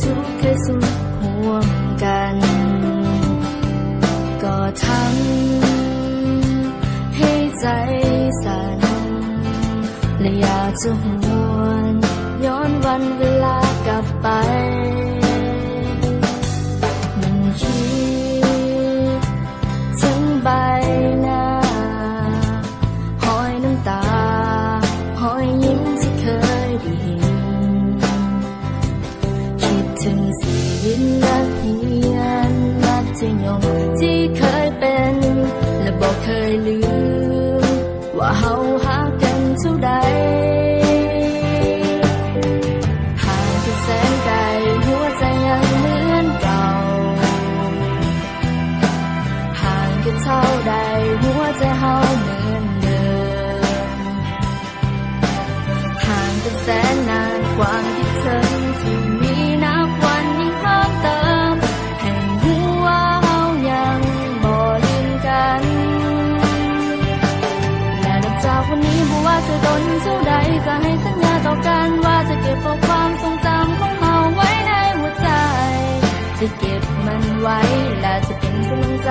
ทุกข์เคยสุดห่วงกันก็ทำให้ใจสั่นและอยากจะหวนย้อนวันเวลากลับไปมันคิดถึงใบหน้าหอยน้ำตาหอยยิ้มที่เคยได้เห็นคิดถึงสีวินนักเรียนมัธยมที่เคยเป็นและบอกเคยลืมว่าเฮาหากันเท่าใดห่างกันแสนไกลหัวใจยังเหมือนเก่าห่างกันเท่าใดหัวใจเฮาเหมือนเดิมห่างกันแสนนานความคิดถึงที่มีนับวันยิ่งเพิ่มเติมให้รู้ว่าเฮายังบ่ลืมกันและนับจากวันนี้บ่ว่าจะโดนเท่าใดจะให้สัญญาต่อกันว่าจะเก็บเอาความทรงจำของเฮาไว้ในหัวใจจะเก็บมันไว้และจะเป็นกำลังใจ